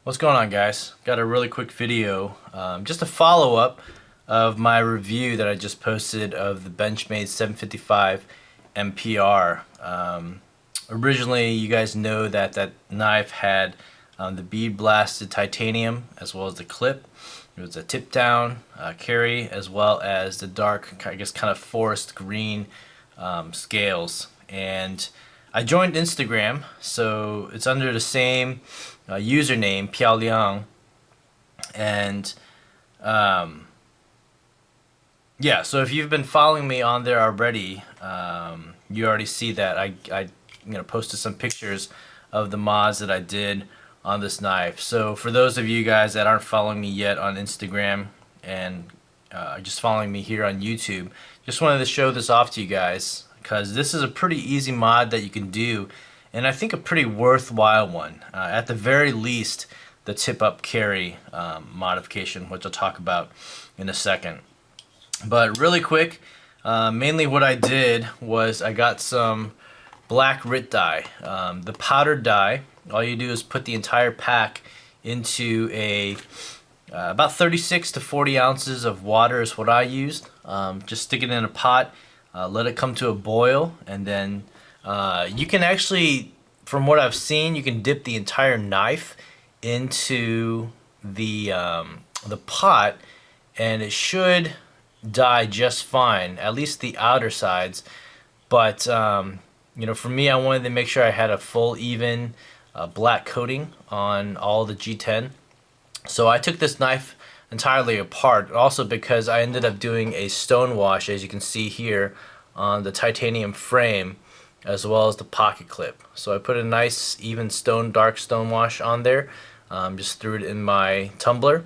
What's going on, guys? Got a really quick video, just a follow-up of my review that I just posted of the Benchmade 755 MPR. Originally, you guys know that that knife had the bead blasted titanium as well as the clip. It was a tip down carry as well as the dark, I guess, kind of forest green scales. And I joined Instagram, so it's under the same username, Piao Liang, and yeah. So if you've been following me on there already, you already see that I posted some pictures of the mods that I did on this knife. So for those of you guys that aren't following me yet on Instagram and just following me here on YouTube, just wanted to show this off to you guys because this is a pretty easy mod that you can do, and I think a pretty worthwhile one. At the very least, the tip-up carry modification, which I'll talk about in a second. But really quick, mainly what I did was I got some black RIT dye. The powdered dye, all you do is put the entire pack into about 36 to 40 ounces of water is what I used. Just stick it in a pot, let it come to a boil, and then you can actually, from what I've seen, you can dip the entire knife into the pot, and it should dye just fine, at least the outer sides. But for me, I wanted to make sure I had a full, even black coating on all the G10. So I took this knife entirely apart, also because I ended up doing a stone wash, as you can see here, on the titanium frame as well as the pocket clip. So I put a nice even dark stone wash on there, just threw it in my tumbler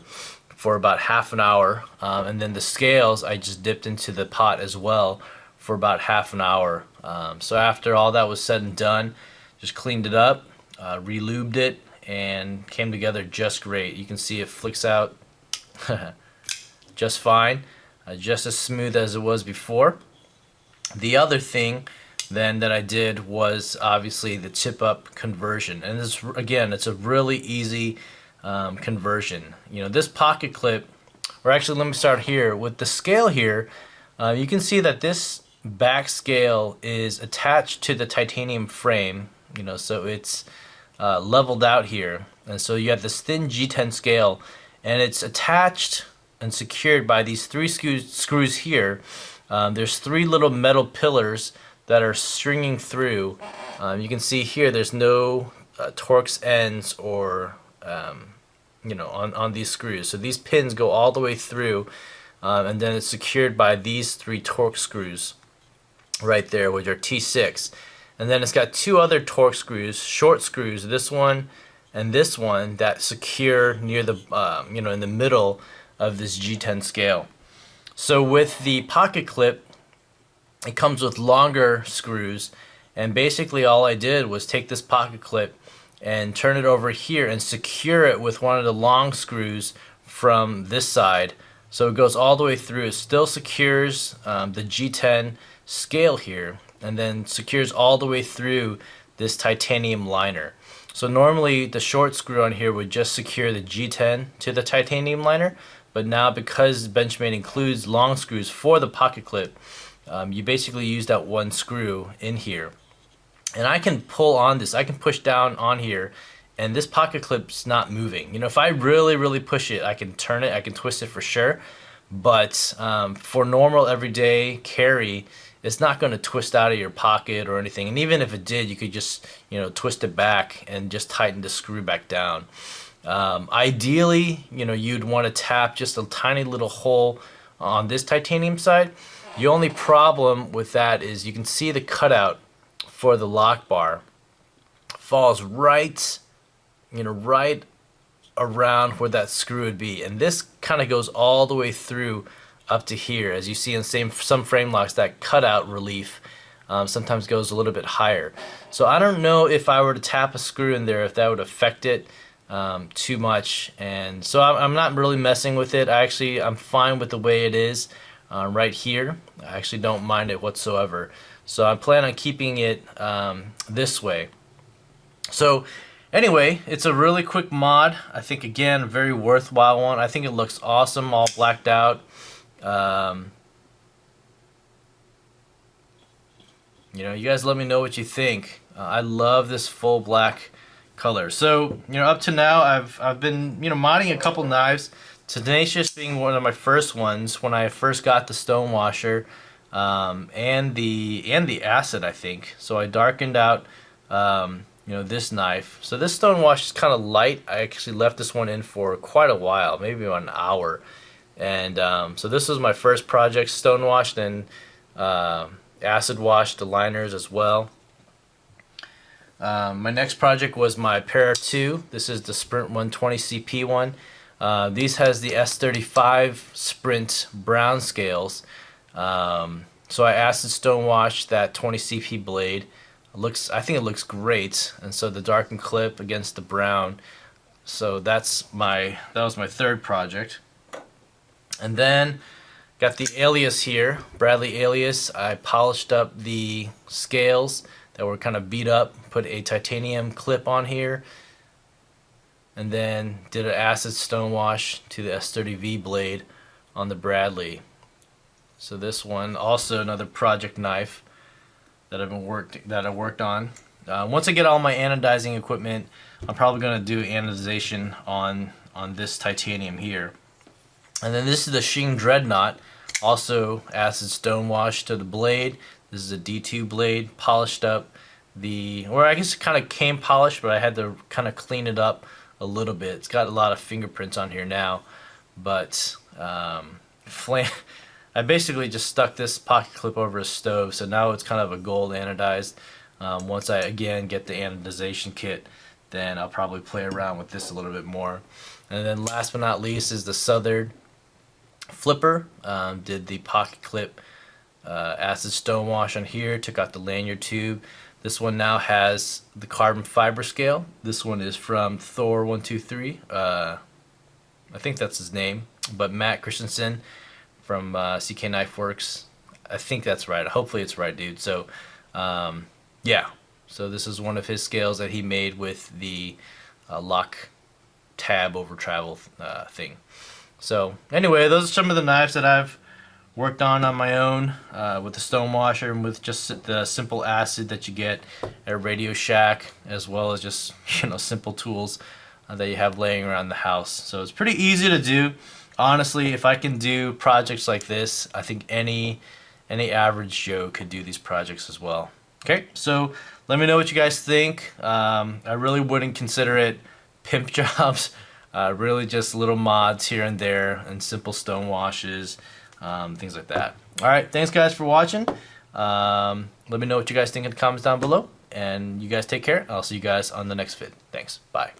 for about half an hour, and then the scales I just dipped into the pot as well for about half an hour. So after all that was said and done, just cleaned it up, re-lubed it, and came together just great. You can see it flicks out just fine, just as smooth as it was before. The other thing then that I did was obviously the tip-up conversion, and this, again, it's a really easy conversion. This pocket clip, or actually let me start here with the scale here. You can see that this back scale is attached to the titanium frame, so it's leveled out here, and so you have this thin G10 scale, and it's attached and secured by these three screws here. There's three little metal pillars that are stringing through. You can see here there's no Torx ends or on these screws. So these pins go all the way through, and then it's secured by these three Torx screws right there, which are T6. And then it's got two other Torx screws, short screws, this one and this one, that secure near the in the middle of this G10 scale. So with the pocket clip, it comes with longer screws, and basically all I did was take this pocket clip and turn it over here and secure it with one of the long screws from this side, so it goes all the way through. It still secures the G10 scale here, and then secures all the way through this titanium liner. So normally the short screw on here would just secure the G10 to the titanium liner, but now because Benchmade includes long screws for the pocket clip, you basically use that one screw in here. And I can pull on this, I can push down on here, and this pocket clip's not moving. If I really push it, I can turn it, I can twist it for sure, but for normal everyday carry, it's not going to twist out of your pocket or anything. And even if it did, you could just twist it back and just tighten the screw back down. Ideally, you'd want to tap just a tiny little hole on this titanium side. The only problem with that is you can see the cutout for the lock bar falls right around where that screw would be, and this kind of goes all the way through up to here. As you see in some frame locks, that cutout relief sometimes goes a little bit higher. So I don't know if I were to tap a screw in there, if that would affect it too much, and so I'm not really messing with it. I'm fine with the way it is right here. I actually don't mind it whatsoever. So I plan on keeping it this way. So Anyway, it's a really quick mod. I think, again, a very worthwhile one. I think it looks awesome, all blacked out. You know, you guys let me know what you think. I love this full black color. So, you know, up to now, I've been, you know, modding a couple knives. Tenacious being one of my first ones when I first got the stonewasher, and the acid, I think. So I darkened out, you know, this knife. So this stonewash is kind of light. I actually left this one in for quite a while, maybe about an hour. And so this was my first project, stonewashed and acid washed the liners as well. My next project was my Para 2. This is the Sprint 120 CP one. These has the S35 Sprint brown scales. So I acid stonewashed that 20 CP blade. I think it looks great, and so the darkened clip against the brown. So that was my third project. And then got the Alias here, Bradley Alias. I polished up the scales that were kind of beat up, put a titanium clip on here, and then did an acid stonewash to the S30V blade on the Bradley. So this one, also another project knife that I worked on. Once I get all my anodizing equipment, I'm probably going to do anodization on this titanium here. And then this is the Shing Dreadnought, also acid stonewash to the blade. This is a D2 blade, polished up or I guess it kind of came polished, but I had to kind of clean it up a little bit. It's got a lot of fingerprints on here now, but I basically just stuck this pocket clip over a stove, so now it's kind of a gold anodized. Once I again get the anodization kit, then I'll probably play around with this a little bit more. And then last but not least is the Southern Flipper. Did the pocket clip acid stonewash on here, took out the lanyard tube. This one now has the carbon fiber scale. This one is from Thor123. I think that's his name, but Matt Christensen from CK Knife Works. I think that's right. Hopefully it's right, dude. So, yeah. So this is one of his scales that he made with the lock tab over travel thing. So anyway, those are some of the knives that I've worked on my own with the stonewasher and with just the simple acid that you get at Radio Shack, as well as just, you know, simple tools that you have laying around the house. So it's pretty easy to do. Honestly, if I can do projects like this, I think any average Joe could do these projects as well. Okay, so let me know what you guys think. I really wouldn't consider it pimp jobs. Really just little mods here and there and simple stone washes, things like that. Alright, thanks guys for watching. Let me know what you guys think in the comments down below. And you guys take care. I'll see you guys on the next vid. Thanks. Bye.